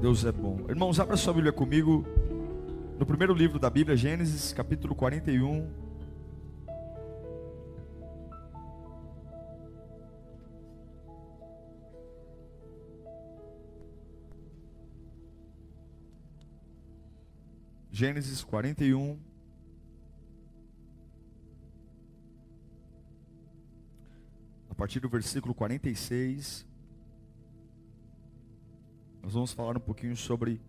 Deus é bom. Irmãos, abra sua Bíblia comigo no primeiro livro da Bíblia, Gênesis, capítulo 41. Gênesis 41. A partir do versículo 46. Nós vamos falar um pouquinho sobre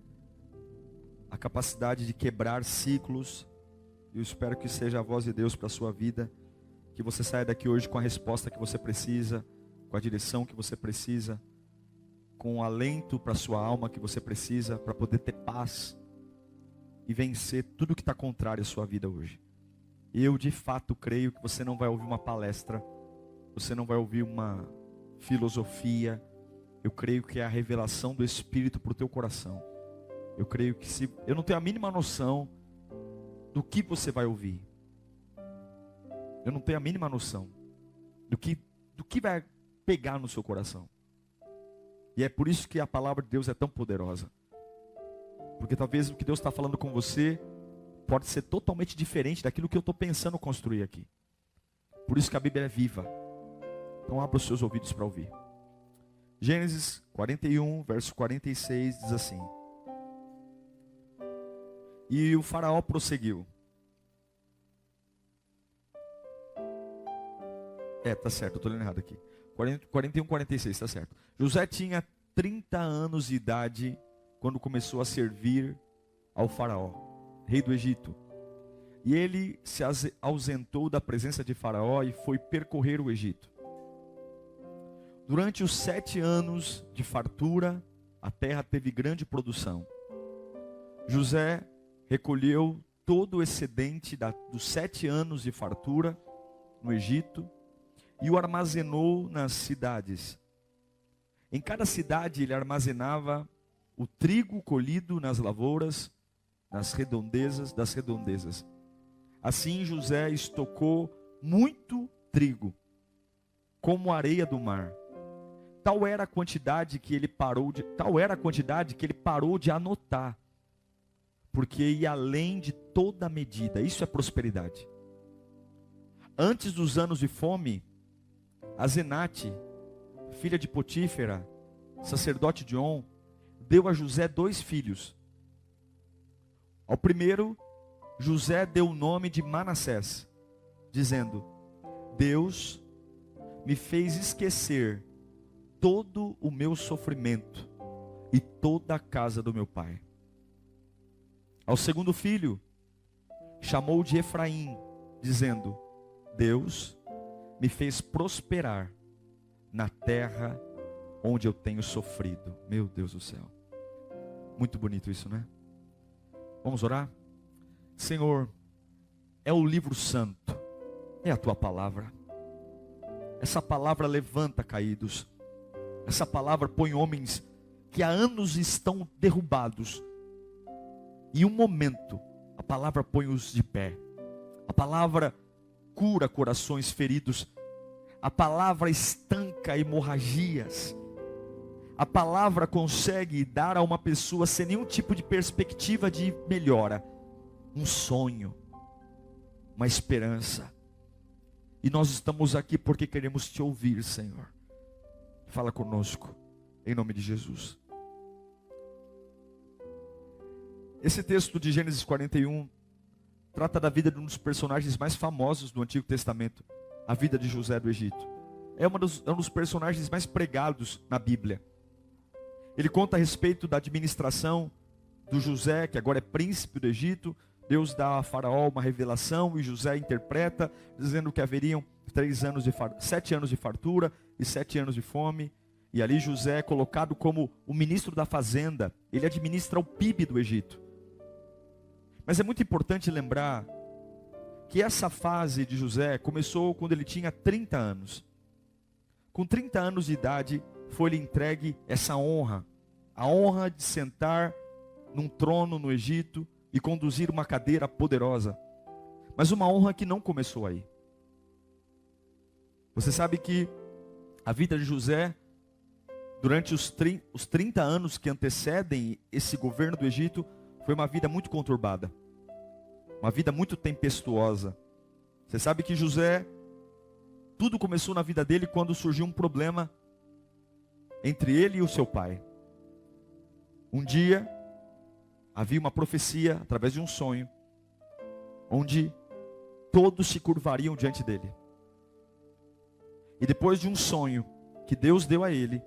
a capacidade de quebrar ciclos. Eu espero que seja a voz de Deus para a sua vida. Que você saia daqui hoje com a resposta que você precisa, com a direção que você precisa, com o alento para a sua alma que você precisa, para poder ter paz e vencer tudo que está contrário à sua vida hoje. Eu de fato creio que você não vai ouvir uma palestra, você não vai ouvir uma filosofia. Eu creio que é a revelação do Espírito para o teu coração. Eu creio que eu não tenho a mínima noção do que você vai ouvir. Eu não tenho a mínima noção do que vai pegar no seu coração. E é por isso que a palavra de Deus é tão poderosa. Porque talvez o que Deus está falando com você pode ser totalmente diferente daquilo que eu estou pensando construir aqui. Por isso que a Bíblia é viva. Então abra os seus ouvidos para ouvir. Gênesis 41, verso 46 diz assim: E o faraó prosseguiu. Tá certo, eu estou lendo errado aqui. 41, 46, tá certo. José tinha 30 anos de idade quando começou a servir ao faraó, rei do Egito. E ele se ausentou da presença de faraó e foi percorrer o Egito. Durante os 7 anos de fartura, a terra teve grande produção. José recolheu todo o excedente dos 7 anos de fartura no Egito e o armazenou nas cidades. Em cada cidade ele armazenava o trigo colhido nas lavouras, das redondezas. Assim José estocou muito trigo, como a areia do mar. Tal era a quantidade que ele parou de anotar, porque ia além de toda medida. Isso é prosperidade. Antes dos anos de fome, Asenate, filha de Potífera, sacerdote de On, deu a José 2 filhos. Ao primeiro, José deu o nome de Manassés, dizendo: Deus me fez esquecer todo o meu sofrimento e toda a casa do meu pai. Ao segundo filho, chamou de Efraim, dizendo: Deus me fez prosperar na terra onde eu tenho sofrido. Meu Deus do céu. Muito bonito isso, né? Vamos orar? Senhor, é o livro santo, é a tua palavra. Essa palavra levanta caídos. Essa palavra põe homens que há anos estão derrubados. Em um momento, a palavra põe-os de pé. A palavra cura corações feridos. A palavra estanca hemorragias. A palavra consegue dar a uma pessoa, sem nenhum tipo de perspectiva de melhora, um sonho, uma esperança. E nós estamos aqui porque queremos te ouvir, Senhor. Fala conosco, em nome de Jesus. Esse texto de Gênesis 41 trata da vida de um dos personagens mais famosos do Antigo Testamento, a vida de José do Egito. É um dos personagens mais pregados na Bíblia. Ele conta a respeito da administração do José, que agora é príncipe do Egito. Deus dá a Faraó uma revelação e José interpreta, dizendo que haveriam 7 anos de fartura e 7 anos de fome. E ali José é colocado como o ministro da fazenda. Ele administra o PIB do Egito. Mas é muito importante lembrar que essa fase de José começou quando ele tinha 30 anos. Com 30 anos de idade, foi-lhe entregue essa honra. A honra de sentar num trono no Egito e conduzir uma cadeira poderosa. Mas uma honra que não começou aí. Você sabe que a vida de José durante os 30 anos que antecedem esse governo do Egito, foi uma vida muito conturbada. Uma vida muito tempestuosa. Você sabe que José, tudo começou na vida dele quando surgiu um problema entre ele e o seu pai. Um dia, havia uma profecia, através de um sonho, onde todos se curvariam diante dele. E depois de um sonho que Deus deu a ele,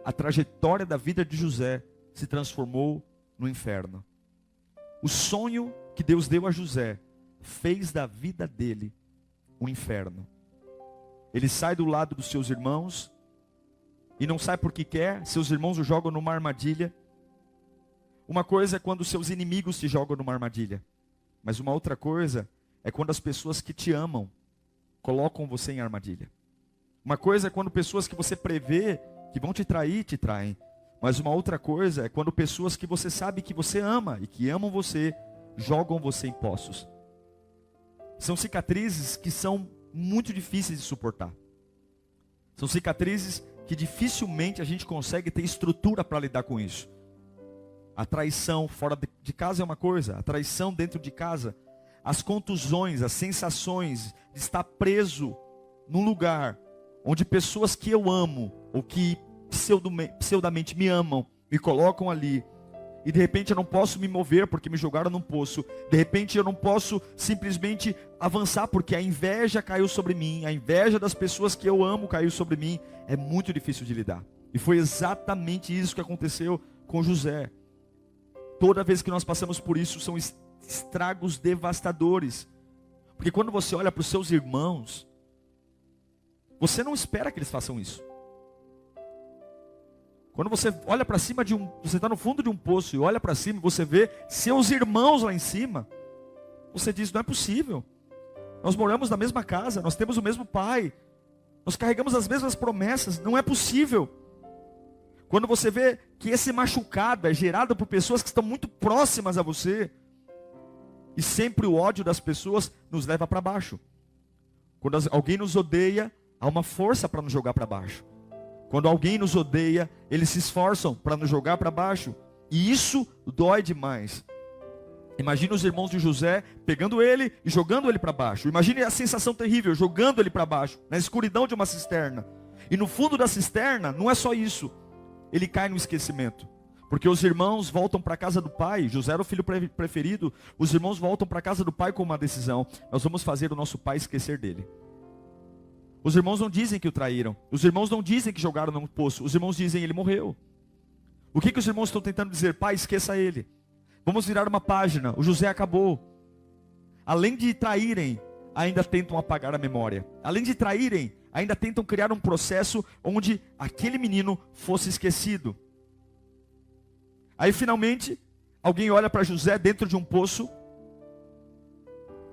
a trajetória da vida de José se transformou no inferno. O sonho que Deus deu a José fez da vida dele um inferno. Ele sai do lado dos seus irmãos e não sai porque quer, seus irmãos o jogam numa armadilha. Uma coisa é quando seus inimigos te jogam numa armadilha, mas uma outra coisa é quando as pessoas que te amam colocam você em armadilha. Uma coisa é quando pessoas que você prevê que vão te trair, te traem. Mas uma outra coisa é quando pessoas que você sabe que você ama e que amam você, jogam você em poços. São cicatrizes que são muito difíceis de suportar. São cicatrizes que dificilmente a gente consegue ter estrutura para lidar com isso. A traição fora de casa é uma coisa, a traição dentro de casa, as contusões, as sensações de estar preso num lugar onde pessoas que eu amo, ou que pseudamente me amam, me colocam ali, e de repente eu não posso me mover porque me jogaram num poço, de repente eu não posso simplesmente avançar porque a inveja caiu sobre mim, a inveja das pessoas que eu amo caiu sobre mim, é muito difícil de lidar. E foi exatamente isso que aconteceu com José. Toda vez que nós passamos por isso, são estragos devastadores, porque quando você olha para os seus irmãos, você não espera que eles façam isso. Quando você olha para cima você está no fundo de um poço e olha para cima e você vê seus irmãos lá em cima, você diz, não é possível. Nós moramos na mesma casa, nós temos o mesmo pai, nós carregamos as mesmas promessas, não é possível. Quando você vê que esse machucado é gerado por pessoas que estão muito próximas a você, e sempre o ódio das pessoas nos leva para baixo. Quando alguém nos odeia, há uma força para nos jogar para baixo. Quando alguém nos odeia, eles se esforçam para nos jogar para baixo. E isso dói demais. Imagine os irmãos de José pegando ele e jogando ele para baixo. Imagine a sensação terrível, jogando ele para baixo, na escuridão de uma cisterna. E no fundo da cisterna, não é só isso. Ele cai no esquecimento. Porque os irmãos voltam para a casa do pai. José era o filho preferido. Os irmãos voltam para a casa do pai com uma decisão. Nós vamos fazer o nosso pai esquecer dele. Os irmãos não dizem que o traíram. Os irmãos não dizem que jogaram no poço. Os irmãos dizem, ele morreu. O que os irmãos estão tentando dizer? Pai, esqueça ele. Vamos virar uma página. O José acabou. Além de traírem, ainda tentam apagar a memória. Além de traírem, ainda tentam criar um processo onde aquele menino fosse esquecido. Aí finalmente, alguém olha para José dentro de um poço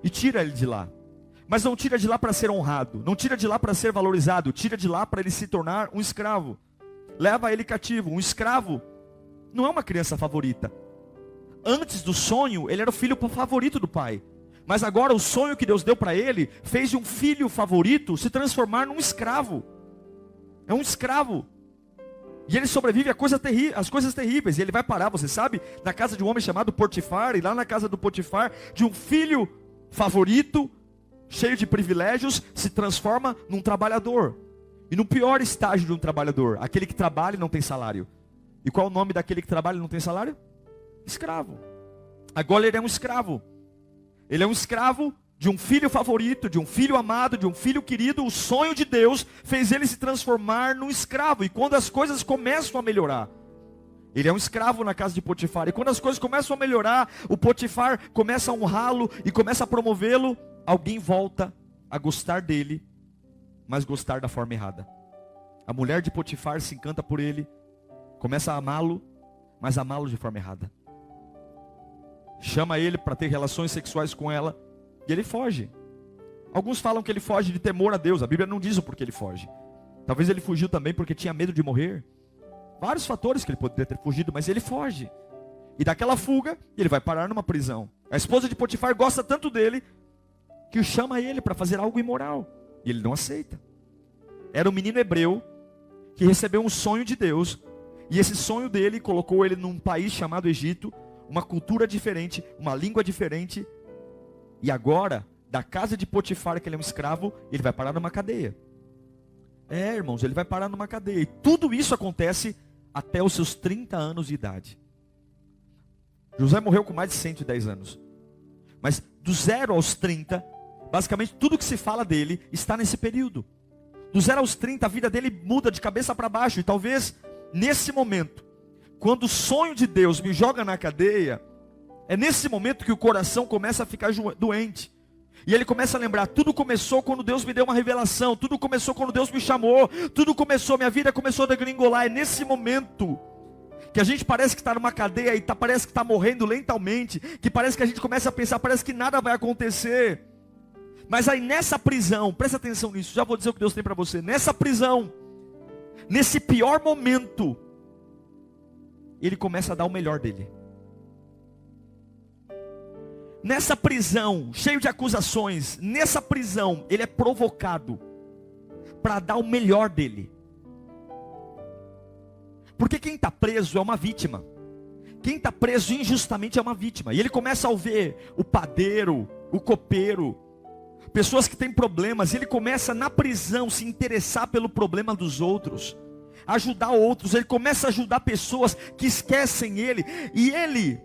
e tira ele de lá. Mas não tira de lá para ser honrado, não tira de lá para ser valorizado, tira de lá para ele se tornar um escravo. Leva ele cativo. Um escravo não é uma criança favorita. Antes do sonho, ele era o filho favorito do pai. Mas agora o sonho que Deus deu para ele, fez de um filho favorito se transformar num escravo. É um escravo. E ele sobrevive às coisas terríveis. E ele vai parar, você sabe, na casa de um homem chamado Potifar. E lá na casa do Potifar, de um filho favorito, cheio de privilégios, se transforma num trabalhador. E no pior estágio de um trabalhador, aquele que trabalha e não tem salário. E qual é o nome daquele que trabalha e não tem salário? Escravo. Agora ele é um escravo. Ele é um escravo de um filho favorito, de um filho amado, de um filho querido. O sonho de Deus fez ele se transformar num escravo. E quando as coisas começam a melhorar, ele é um escravo na casa de Potifar. E quando as coisas começam a melhorar, o Potifar começa a honrá-lo e começa a promovê-lo. Alguém volta a gostar dele, mas gostar da forma errada. A mulher de Potifar se encanta por ele, começa a amá-lo, mas amá-lo de forma errada. Chama ele para ter relações sexuais com ela, e ele foge. Alguns falam que ele foge de temor a Deus. A Bíblia não diz o porquê ele foge. Talvez ele fugiu também porque tinha medo de morrer. Vários fatores que ele poderia ter fugido, mas ele foge. E daquela fuga, ele vai parar numa prisão. A esposa de Potifar gosta tanto dele, que chama ele para fazer algo imoral. E ele não aceita. Era um menino hebreu, que recebeu um sonho de Deus, e esse sonho dele colocou ele num país chamado Egito, uma cultura diferente, uma língua diferente, e agora, da casa de Potifar, que ele é um escravo, ele vai parar numa cadeia. Irmãos, ele vai parar numa cadeia, e tudo isso acontece até os seus 30 anos de idade. José morreu com mais de 110 anos, mas do 0 aos 30, basicamente tudo que se fala dele está nesse período. Do 0 aos 30, a vida dele muda de cabeça para baixo. E talvez nesse momento, quando o sonho de Deus me joga na cadeia, é nesse momento que o coração começa a ficar doente. E ele começa a lembrar, tudo começou quando Deus me deu uma revelação, tudo começou quando Deus me chamou, tudo começou, minha vida começou a degringolar. É nesse momento que a gente parece que está numa cadeia e parece que está morrendo lentamente, que parece que a gente começa a pensar, parece que nada vai acontecer. Mas aí nessa prisão, presta atenção nisso, já vou dizer o que Deus tem para você. Nessa prisão, nesse pior momento, ele começa a dar o melhor dele. Nessa prisão, cheio de acusações, nessa prisão, ele é provocado para dar o melhor dele. Porque quem está preso é uma vítima. Quem está preso injustamente é uma vítima. E ele começa a ver o padeiro, o copeiro, pessoas que têm problemas, e ele começa na prisão se interessar pelo problema dos outros, ajudar outros. Ele começa a ajudar pessoas que esquecem ele. E ele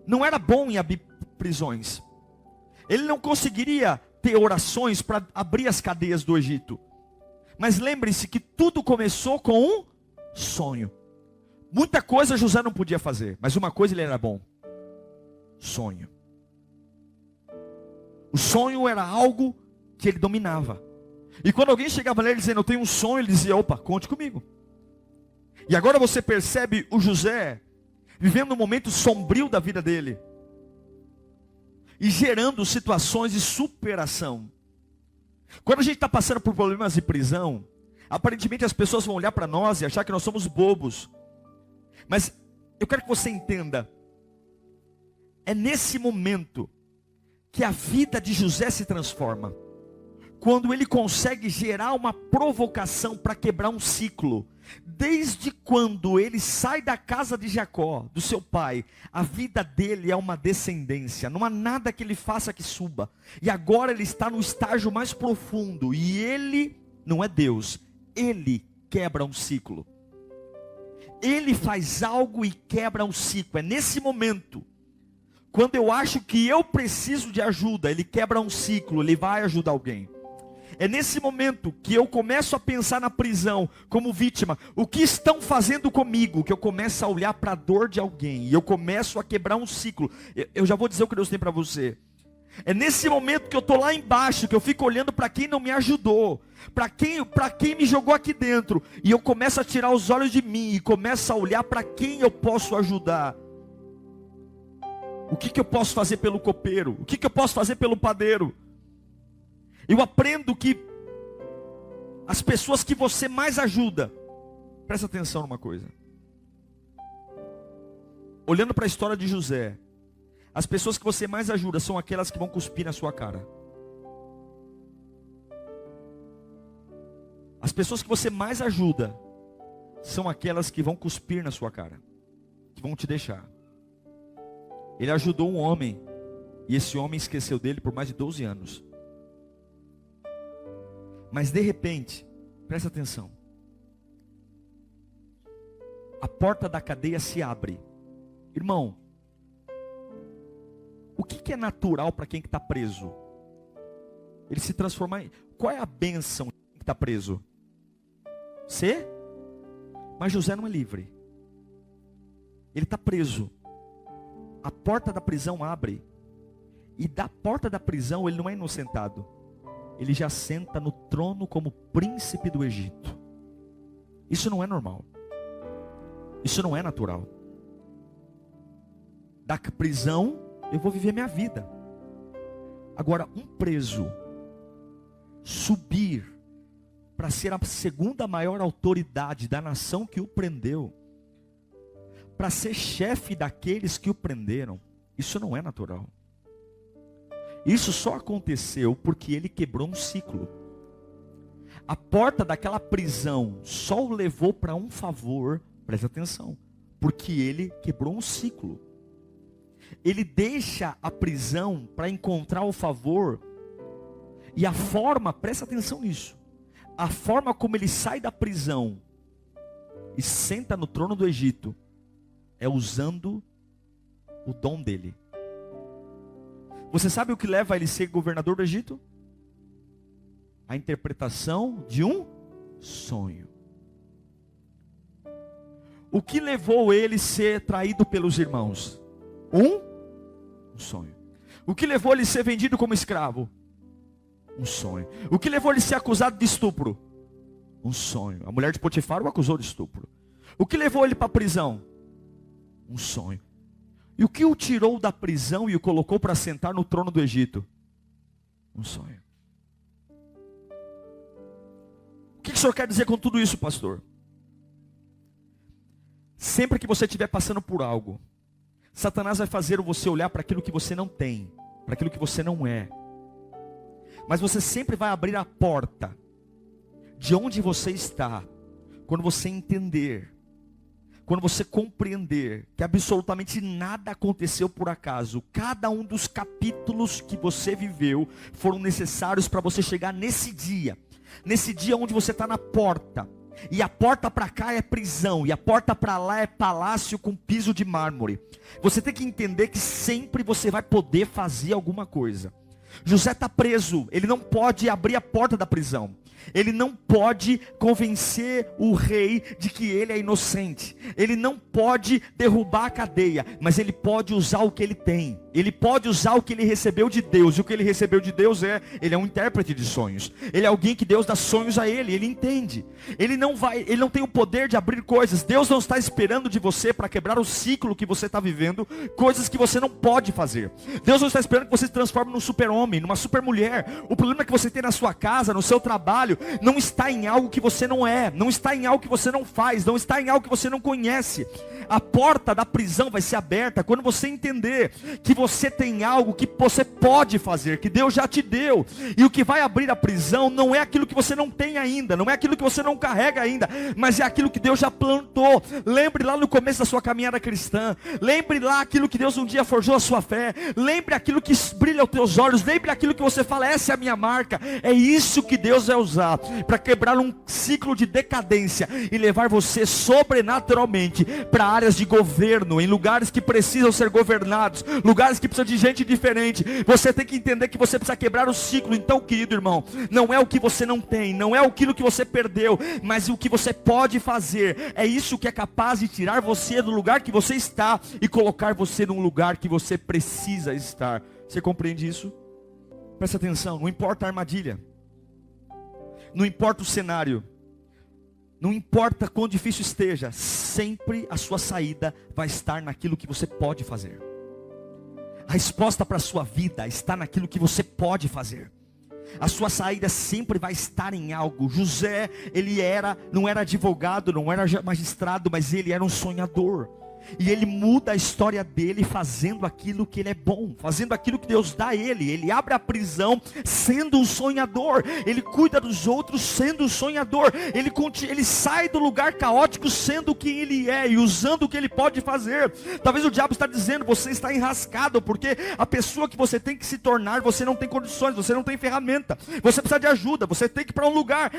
não era bom em abrir prisões. Ele não conseguiria ter orações para abrir as cadeias do Egito. Mas lembre-se que tudo começou com um sonho. Muita coisa José não podia fazer, mas uma coisa ele era bom: sonho. O sonho era algo que ele dominava. E quando alguém chegava nele dizendo, eu tenho um sonho, ele dizia, opa, conte comigo. E agora você percebe o José vivendo um momento sombrio da vida dele, e gerando situações de superação. Quando a gente está passando por problemas de prisão, aparentemente as pessoas vão olhar para nós e achar que nós somos bobos. Mas eu quero que você entenda, é nesse momento que a vida de José se transforma. Quando ele consegue gerar uma provocação para quebrar um ciclo. Desde quando ele sai da casa de Jacó, do seu pai, a vida dele é uma descendência. Não há nada que ele faça que suba. E agora ele está no estágio mais profundo. E ele não é Deus. Ele quebra um ciclo. Ele faz algo e quebra um ciclo. É nesse momento, quando eu acho que eu preciso de ajuda, ele quebra um ciclo, ele vai ajudar alguém. É nesse momento que eu começo a pensar na prisão como vítima. O que estão fazendo comigo? Que eu começo a olhar para a dor de alguém. E eu começo a quebrar um ciclo. Eu já vou dizer o que Deus tem para você. É nesse momento que eu estou lá embaixo, que eu fico olhando para quem não me ajudou. Para quem me jogou aqui dentro. E eu começo a tirar os olhos de mim. E começo a olhar para quem eu posso ajudar. O que eu posso fazer pelo copeiro? O que eu posso fazer pelo padeiro? Eu aprendo que as pessoas que você mais ajuda, presta atenção numa coisa. Olhando para a história de José, as pessoas que você mais ajuda são aquelas que vão cuspir na sua cara. As pessoas que você mais ajuda são aquelas que vão cuspir na sua cara, que vão te deixar. Ele ajudou um homem, e esse homem esqueceu dele por mais de 12 anos. Mas de repente, presta atenção, a porta da cadeia se abre. Irmão, o que é natural para quem está preso? Ele se transformar em... Qual é a bênção que está preso? Ser? Mas José não é livre. Ele está preso. A porta da prisão abre. E da porta da prisão ele não é inocentado. Ele já senta no trono como príncipe do Egito. Isso não é normal. Isso não é natural. Da prisão, eu vou viver minha vida. Agora, um preso subir para ser a segunda maior autoridade da nação que o prendeu, para ser chefe daqueles que o prenderam, isso não é natural. Isso só aconteceu porque ele quebrou um ciclo. A porta daquela prisão só o levou para um favor, preste atenção, porque ele quebrou um ciclo. Ele deixa a prisão para encontrar o favor, e a forma, presta atenção nisso, a forma como ele sai da prisão e senta no trono do Egito, é usando o dom dele. Você sabe o que leva ele a ser governador do Egito? A interpretação de um sonho. O que levou ele a ser traído pelos irmãos? Um sonho. O que levou ele a ser vendido como escravo? Um sonho. O que levou ele a ser acusado de estupro? Um sonho. A mulher de Potifar o acusou de estupro. O que levou ele para a prisão? Um sonho. E o que o tirou da prisão e o colocou para sentar no trono do Egito? Um sonho. O que o senhor quer dizer com tudo isso, pastor? Sempre que você estiver passando por algo, Satanás vai fazer você olhar para aquilo que você não tem, para aquilo que você não é. Mas você sempre vai abrir a porta de onde você está, quando você entender, quando você compreender que absolutamente nada aconteceu por acaso. Cada um dos capítulos que você viveu foram necessários para você chegar nesse dia onde você está na porta. E a porta para cá é prisão, e a porta para lá é palácio com piso de mármore. Você tem que entender que sempre você vai poder fazer alguma coisa. José está preso, ele não pode abrir a porta da prisão. Ele não pode convencer o rei de que ele é inocente. Ele não pode derrubar a cadeia, mas ele pode usar o que ele tem. Ele pode usar o que ele recebeu de Deus. E o que ele recebeu de Deus ele é um intérprete de sonhos. Ele é alguém que Deus dá sonhos a ele entende. Ele não tem o poder de abrir coisas. Deus não está esperando de você para quebrar o ciclo que você está vivendo, coisas que você não pode fazer. Deus não está esperando que você se transforme num super-homem, numa super-mulher. O problema que você tem na sua casa, no seu trabalho, não está em algo que você não é, não está em algo que você não faz, não está em algo que você não conhece. A porta da prisão vai ser aberta quando você entender que você tem algo que você pode fazer, que Deus já te deu. E o que vai abrir a prisão não é aquilo que você não tem ainda, não é aquilo que você não carrega ainda, mas é aquilo que Deus já plantou. Lembre lá no começo da sua caminhada cristã, lembre lá aquilo que Deus um dia forjou a sua fé, lembre aquilo que brilha aos teus olhos, lembre aquilo que você fala, essa é a minha marca. É isso que Deus vai usar para quebrar um ciclo de decadência e levar você sobrenaturalmente para áreas de governo, em lugares que precisam ser governados, lugares que precisam de gente diferente. Você tem que entender que você precisa quebrar o ciclo. Então, querido irmão, não é o que você não tem, não é aquilo que você perdeu, mas o que você pode fazer. É isso que é capaz de tirar você do lugar que você está e colocar você num lugar que você precisa estar. Você compreende isso? Presta atenção, não importa a armadilha, não importa o cenário, não importa quão difícil esteja, sempre a sua saída vai estar naquilo que você pode fazer. A resposta para a sua vida está naquilo que você pode fazer. A sua saída sempre vai estar em algo. José, não era advogado, não era magistrado, mas ele era um sonhador. E ele muda a história dele fazendo aquilo que ele é bom, fazendo aquilo que Deus dá a ele. Ele abre a prisão sendo um sonhador, ele cuida dos outros sendo um sonhador, ele sai do lugar caótico sendo quem ele é e usando o que ele pode fazer. Talvez o diabo está dizendo, você está enrascado, porque a pessoa que você tem que se tornar, você não tem condições, você não tem ferramenta, você precisa de ajuda, você tem que ir para um lugar.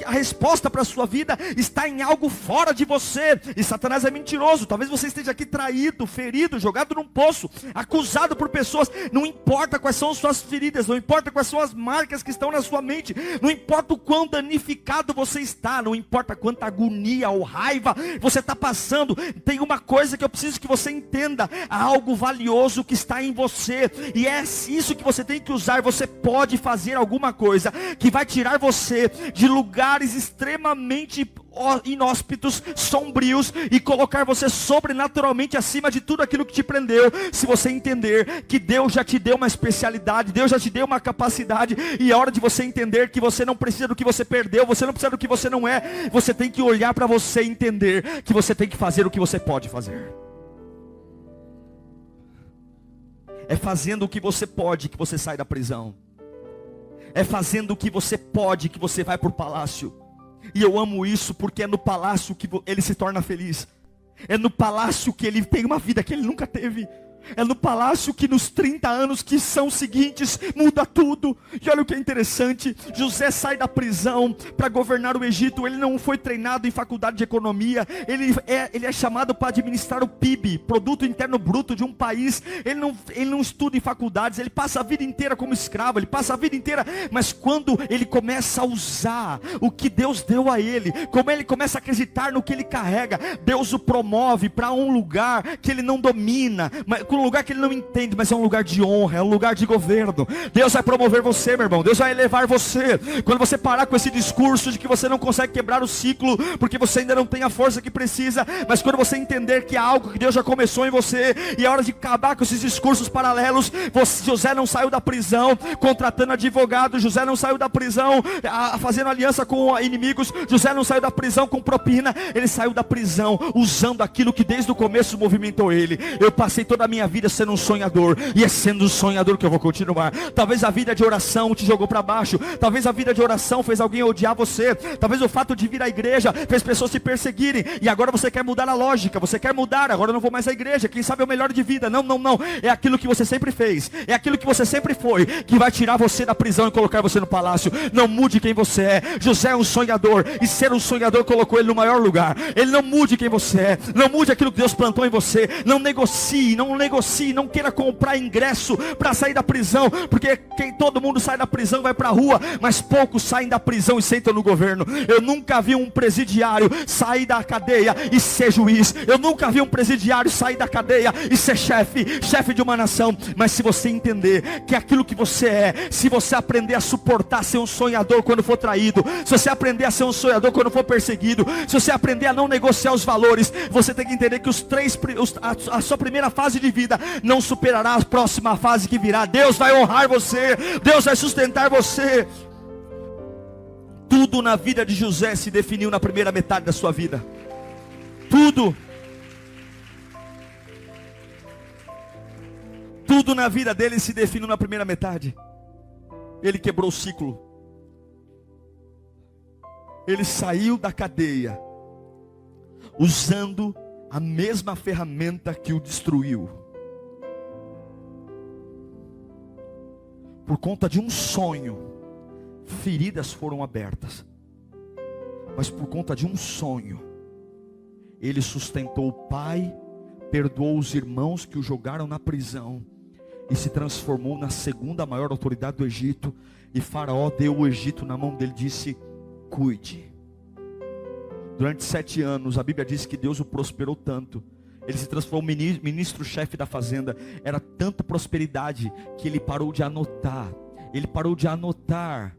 A resposta para a sua vida está em algo fora de você. E Satanás é mentiroso. Talvez você esteja aqui traído, ferido, jogado num poço, acusado por pessoas. Não importa quais são as suas feridas, não importa quais são as marcas que estão na sua mente, não importa o quão danificado você está, não importa quanta agonia ou raiva você está passando. Tem uma coisa que eu preciso que você entenda: há algo valioso que está em você, e é isso que você tem que usar. Você pode fazer alguma coisa que vai tirar você de lugares extremamente inóspitos, sombrios, e colocar você sobrenaturalmente acima de tudo aquilo que te prendeu. Se você entender que Deus já te deu uma especialidade, Deus já te deu uma capacidade, e é hora de você entender que você não precisa do que você perdeu, você não precisa do que você não é. Você tem que olhar para você e entender que você tem que fazer o que você pode fazer. É fazendo o que você pode que você sai da prisão. É fazendo o que você pode que você vai para o palácio. E eu amo isso porque é no palácio que ele se torna feliz. É no palácio que ele tem uma vida que ele nunca teve. É no palácio que nos 30 anos que são seguintes muda tudo. E olha o que é interessante, José sai da prisão para governar o Egito. Ele não foi treinado em faculdade de economia. Ele é chamado para administrar o PIB, Produto Interno Bruto de um país. Ele não estuda em faculdades. Ele passa a vida inteira como escravo. Ele passa a vida inteira. Mas quando ele começa a usar o que Deus deu a ele, como ele começa a acreditar no que ele carrega, Deus o promove para um lugar que ele não domina, mas um lugar que ele não entende, mas é um lugar de honra, é um lugar de governo. Deus vai promover você, meu irmão. Deus vai elevar você. Quando você parar com esse discurso de que você não consegue quebrar o ciclo, porque você ainda não tem a força que precisa, mas quando você entender que há algo que Deus já começou em você, e é hora de acabar com esses discursos paralelos. José não saiu da prisão contratando advogado. José não saiu da prisão fazendo aliança com inimigos. José não saiu da prisão com propina. Ele saiu da prisão usando aquilo que desde o começo movimentou ele. Eu passei toda a minha vida sendo um sonhador, e é sendo um sonhador que eu vou continuar. Talvez a vida de oração te jogou para baixo. Talvez a vida de oração fez alguém odiar você. Talvez o fato de vir à igreja fez pessoas te perseguirem, e agora você quer mudar a lógica. Você quer mudar, agora eu não vou mais à igreja. Quem sabe é o melhor de vida. Não, não, não. É aquilo que você sempre fez, é aquilo que você sempre foi, que vai tirar você da prisão e colocar você no palácio. Não mude quem você é. José é um sonhador, e ser um sonhador colocou ele no maior lugar. Ele não mude quem você é. Não mude aquilo que Deus plantou em você. Não negocie, não queira comprar ingresso para sair da prisão, porque todo mundo sai da prisão e vai para a rua, mas poucos saem da prisão e sentam no governo. Eu nunca vi um presidiário sair da cadeia e ser juiz. Eu nunca vi um presidiário sair da cadeia e ser chefe de uma nação. Mas se você entender que aquilo que você é, se você aprender a suportar ser um sonhador quando for traído, se você aprender a ser um sonhador quando for perseguido, se você aprender a não negociar os valores, você tem que entender que a sua primeira fase de vida não superará a próxima fase que virá. Deus vai honrar você, Deus vai sustentar você. Tudo na vida de José se definiu na primeira metade da sua vida. Tudo na vida dele se definiu na primeira metade. Ele quebrou o ciclo. Ele saiu da cadeia usando a mesma ferramenta que o destruiu. Por conta de um sonho, feridas foram abertas. Mas por conta de um sonho, ele sustentou o pai, perdoou os irmãos que o jogaram na prisão, e se transformou na segunda maior autoridade do Egito. E Faraó deu o Egito na mão dele e disse: cuide. Durante 7 anos, a Bíblia diz que Deus o prosperou tanto. Ele se transformou em ministro-chefe da fazenda. Era tanta prosperidade que ele parou de anotar. Ele parou de anotar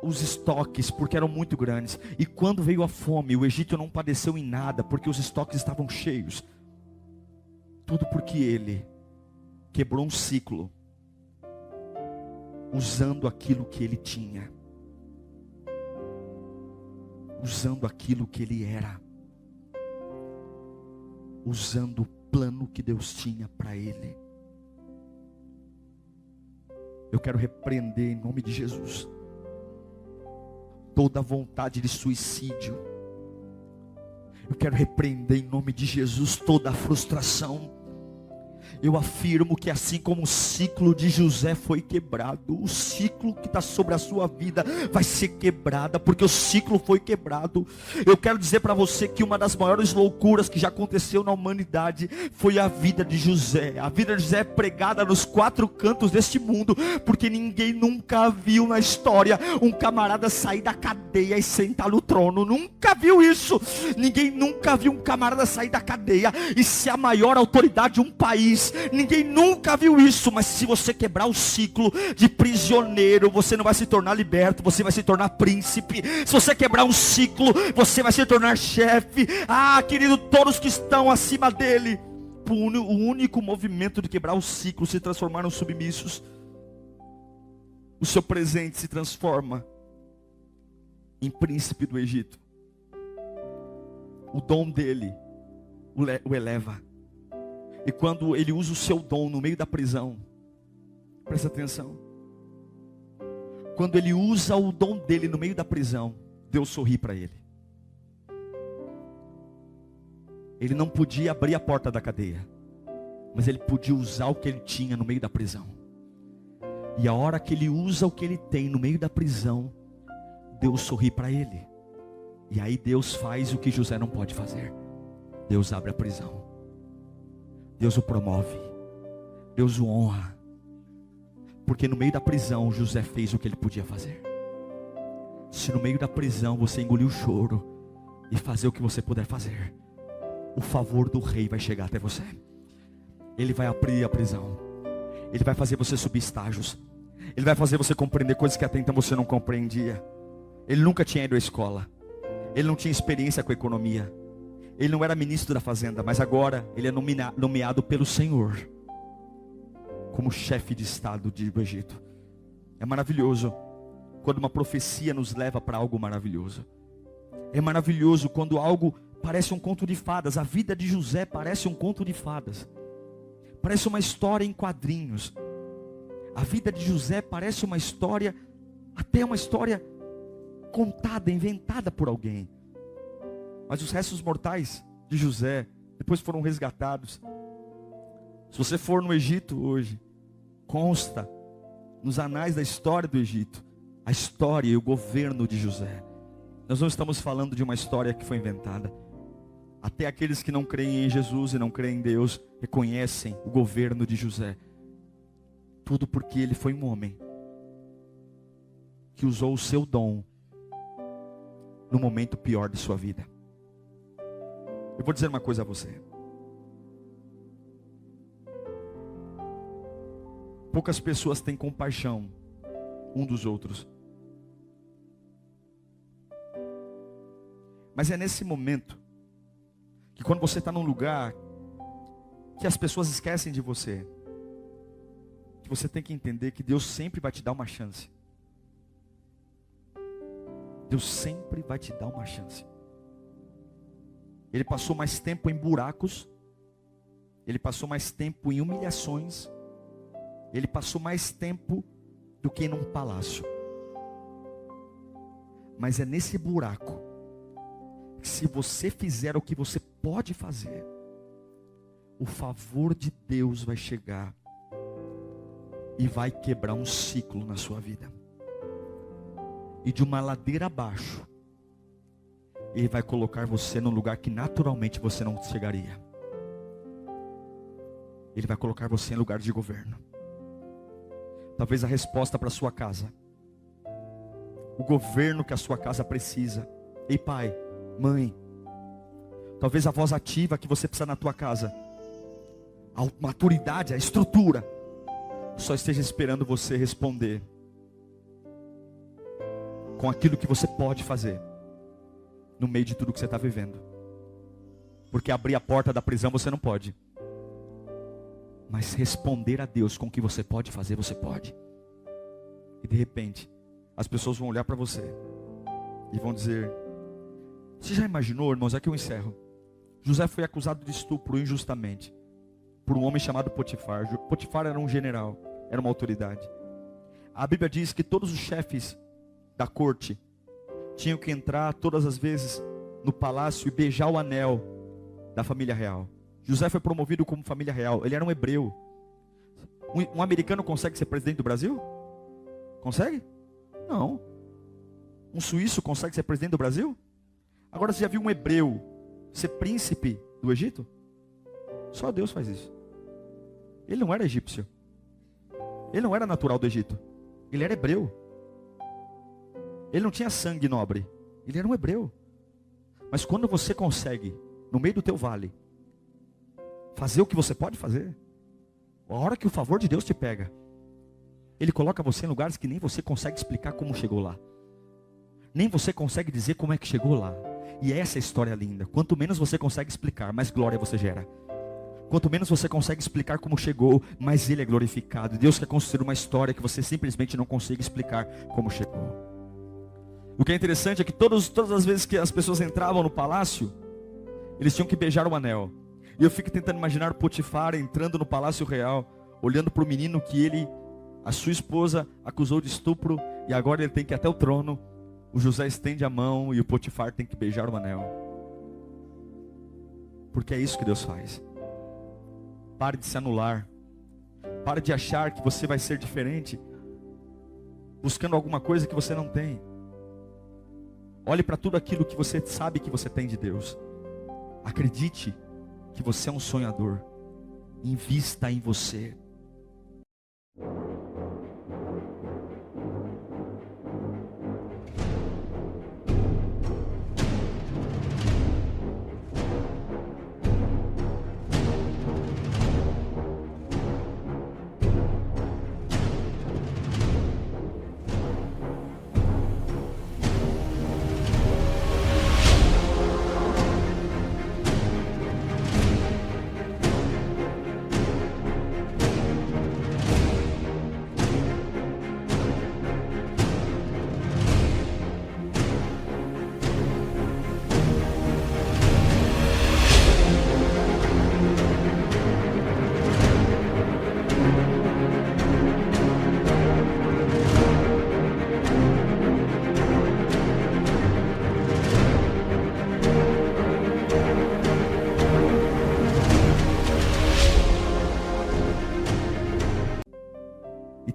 os estoques, porque eram muito grandes. E quando veio a fome, o Egito não padeceu em nada, porque os estoques estavam cheios. Tudo porque ele quebrou um ciclo, usando aquilo que ele tinha, usando aquilo que ele era, usando o plano que Deus tinha para ele. Eu quero repreender em nome de Jesus toda vontade de suicídio. Eu quero repreender em nome de Jesus toda a frustração. Eu afirmo que assim como o ciclo de José foi quebrado, o ciclo que está sobre a sua vida vai ser quebrado, porque o ciclo foi quebrado. Eu quero dizer para você que uma das maiores loucuras que já aconteceu na humanidade foi a vida de José. A vida de José é pregada nos 4 cantos deste mundo, porque ninguém nunca viu na história um camarada sair da cadeia e sentar no trono. Nunca viu isso. Ninguém nunca viu um camarada sair da cadeia e ser a maior autoridade de um país. Ninguém nunca viu isso. Mas se você quebrar o ciclo de prisioneiro, você não vai se tornar liberto, você vai se tornar príncipe. Se você quebrar um ciclo, você vai se tornar chefe. Querido, todos que estão acima dele, o único movimento de quebrar o ciclo, se transformaram submissos. O seu presente se transforma em príncipe do Egito. O dom dele o eleva. E quando ele usa o seu dom no meio da prisão, presta atenção, quando ele usa o dom dele no meio da prisão, Deus sorri para ele. Ele não podia abrir a porta da cadeia, mas ele podia usar o que ele tinha no meio da prisão. E a hora que ele usa o que ele tem no meio da prisão, Deus sorri para ele. E aí Deus faz o que José não pode fazer. Deus abre a prisão. Deus o promove. Deus o honra. Porque no meio da prisão José fez o que ele podia fazer. Se no meio da prisão você engolir o choro e fazer o que você puder fazer, o favor do rei vai chegar até você. Ele vai abrir a prisão. Ele vai fazer você subir estágios. Ele vai fazer você compreender coisas que até então você não compreendia. Ele nunca tinha ido à escola. Ele não tinha experiência com a economia. Ele não era ministro da fazenda, mas agora ele é nomeado pelo Senhor como chefe de estado do Egito. É maravilhoso quando uma profecia nos leva para algo maravilhoso. É maravilhoso quando algo parece um conto de fadas. A vida de José parece um conto de fadas. Parece uma história em quadrinhos. A vida de José parece uma história, até uma história contada, inventada por alguém. Mas os restos mortais de José depois foram resgatados. Se você for no Egito hoje, consta nos anais da história do Egito, a história e o governo de José. Nós não estamos falando de uma história que foi inventada. Até aqueles que não creem em Jesus e não creem em Deus reconhecem o governo de José. Tudo porque ele foi um homem que usou o seu dom no momento pior de sua vida. Eu vou dizer uma coisa a você. Poucas pessoas têm compaixão um dos outros. Mas é nesse momento que quando você está num lugar que as pessoas esquecem de você, que você tem que entender que Deus sempre vai te dar uma chance. Deus sempre vai te dar uma chance. Ele passou mais tempo em buracos. Ele passou mais tempo em humilhações. Ele passou mais tempo do que num palácio. Mas é nesse buraco que, se você fizer o que você pode fazer, o favor de Deus vai chegar e vai quebrar um ciclo na sua vida. E de uma ladeira abaixo, Ele vai colocar você num lugar que naturalmente você não chegaria. Ele vai colocar você em lugar de governo. Talvez a resposta para a sua casa, o governo que a sua casa precisa. Ei, pai, mãe, talvez a voz ativa que você precisa na tua casa, a maturidade, a estrutura, só esteja esperando você responder com aquilo que você pode fazer no meio de tudo que você está vivendo. Porque abrir a porta da prisão você não pode, mas responder a Deus com o que você pode fazer, você pode. E de repente as pessoas vão olhar para você e vão dizer: você já imaginou, irmãos? Aqui eu encerro. José foi acusado de estupro injustamente por um homem chamado Potifar. Potifar era um general, era uma autoridade. A Bíblia diz que todos os chefes da corte tinham que entrar todas as vezes no palácio e beijar o anel da família real. José foi promovido como família real. Ele era um hebreu. Um americano consegue ser presidente do Brasil? Consegue? Não. Um suíço consegue ser presidente do Brasil? Agora, você já viu um hebreu ser príncipe do Egito? Só Deus faz isso. Ele não era egípcio. Ele não era natural do Egito. Ele era hebreu. Ele não tinha sangue nobre. Ele era um hebreu. Mas quando você consegue, no meio do teu vale, fazer o que você pode fazer, a hora que o favor de Deus te pega, Ele coloca você em lugares que nem você consegue explicar como chegou lá. Nem você consegue dizer como é que chegou lá. E essa é a história linda. Quanto menos você consegue explicar, mais glória você gera. Quanto menos você consegue explicar como chegou, mais Ele é glorificado. Deus quer construir uma história que você simplesmente não consiga explicar como chegou. O que é interessante é que todas as vezes que as pessoas entravam no palácio, eles tinham que beijar o anel. E eu fico tentando imaginar Potifar entrando no palácio real, olhando para o menino que ele A sua esposa acusou de estupro e agora ele tem que ir até o trono. O José estende a mão e o Potifar tem que beijar o anel. Porque é isso que Deus faz. Pare de se anular. Pare de achar que você vai ser diferente, buscando alguma coisa que você não tem. Olhe para tudo aquilo que você sabe que você tem de Deus. Acredite que você é um sonhador. Invista em você.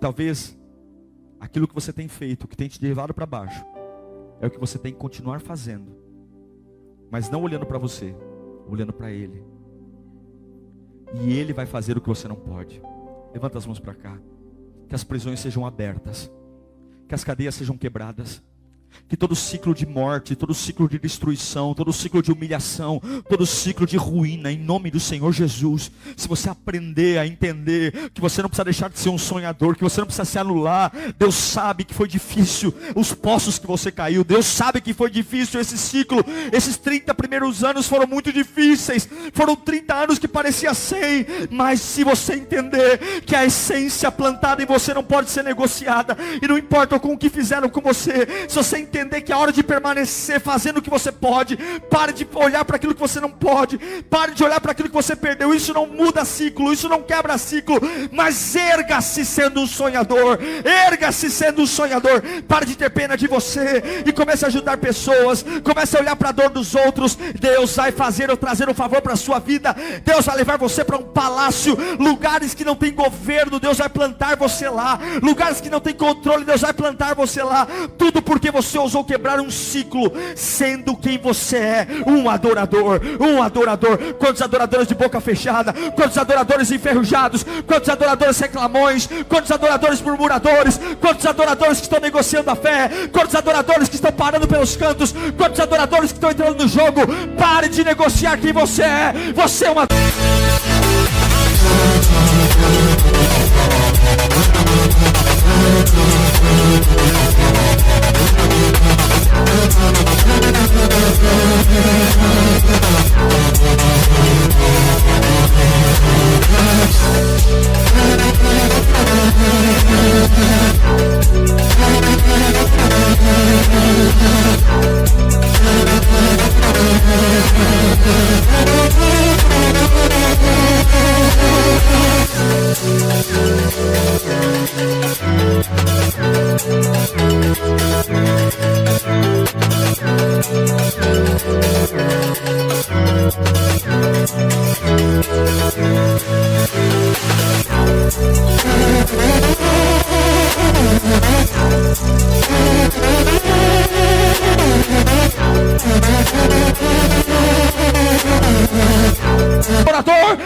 Talvez aquilo que você tem feito, que tem te levado para baixo, é o que você tem que continuar fazendo, mas não olhando para você, olhando para Ele. E Ele vai fazer o que você não pode. Levanta as mãos para cá. Que as prisões sejam abertas, que as cadeias sejam quebradas, que todo ciclo de morte, todo ciclo de destruição, todo ciclo de humilhação, todo ciclo de ruína, em nome do Senhor Jesus. Se você aprender a entender que você não precisa deixar de ser um sonhador, que você não precisa se anular. Deus sabe que foi difícil os poços que você caiu. Deus sabe que foi difícil esse ciclo. Esses 30 primeiros anos foram muito difíceis. Foram 30 anos que parecia 100. Mas se você entender que a essência plantada em você não pode ser negociada, e não importa com o que fizeram com você, se você entender que é hora de permanecer fazendo o que você pode, pare de olhar para aquilo que você não pode, pare de olhar para aquilo que você perdeu. Isso não muda ciclo, isso não quebra ciclo, mas erga-se sendo um sonhador, erga-se sendo um sonhador. Pare de ter pena de você e comece a ajudar pessoas, comece a olhar para a dor dos outros. Deus vai fazer ou trazer um favor para a sua vida. Deus vai levar você para um palácio, lugares que não tem governo, Deus vai plantar você lá, lugares que não tem controle, Deus vai plantar você lá. Tudo porque você ousou quebrar um ciclo, sendo quem você é, um adorador, um adorador. Quantos adoradores de boca fechada, quantos adoradores enferrujados, quantos adoradores reclamões, quantos adoradores murmuradores, quantos adoradores que estão negociando a fé, quantos adoradores que estão parando pelos cantos, quantos adoradores que estão entrando no jogo. Pare de negociar quem você é. Você é uma...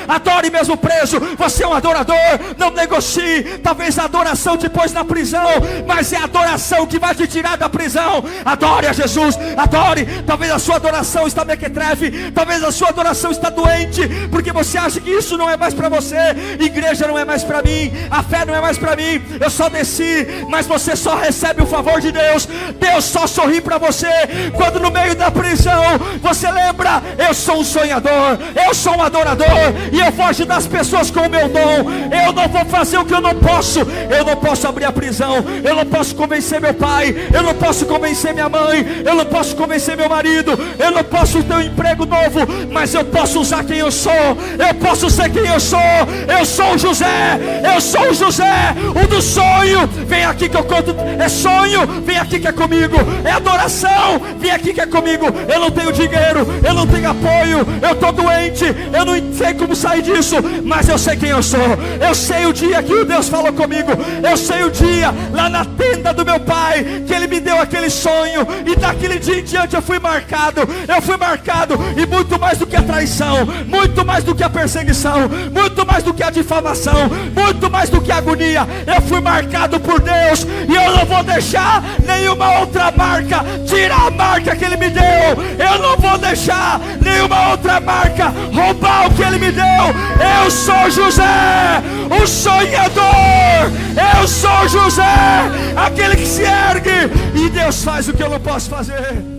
Adore mesmo preso. Você é um adorador. Não negocie. Talvez a adoração te pôs na prisão, mas é a adoração que vai te tirar da prisão. Adore a Jesus. Adore. Talvez a sua adoração está mequetrefe. Talvez a sua adoração está doente, porque você acha que isso não é mais para você. Igreja não é mais para mim. A fé não é mais para mim. Eu só desci, mas você só recebe o favor de Deus. Deus só sorri para você quando no meio da prisão você lembra: eu sou um sonhador, eu sou um adorador, e eu vou ajudar as pessoas com o meu dom. Eu não vou fazer o que eu não posso. Eu não posso abrir a prisão. Eu não posso convencer meu pai. Eu não posso convencer minha mãe. Eu não posso convencer meu marido. Eu não posso ter um emprego novo. Mas eu posso usar quem eu sou. Eu posso ser quem eu sou. Eu sou o José. Eu sou o José. O do sonho. Vem aqui que eu conto. É sonho. Vem aqui que é comigo. É adoração. Vem aqui que é comigo. Eu não tenho dinheiro. Eu não tenho apoio. Eu estou doente. Eu não sei como sair disso. Mas eu sei quem eu sou. Eu sei o dia que o Deus falou comigo. Eu sei o dia lá na tenda do meu pai que ele me deu aquele sonho. E daquele dia em diante eu fui marcado. Eu fui marcado. E muito mais do que a traição, muito mais do que a perseguição, muito mais do que a difamação, muito mais do que a agonia. Eu fui marcado por Deus. E eu não vou deixar nenhuma outra marca tirar a marca que ele me deu. Eu não vou deixar nenhuma outra marca roubar o que ele me deu. Eu sou José, o sonhador. Eu sou José, aquele que se ergue. E Deus faz o que eu não posso fazer.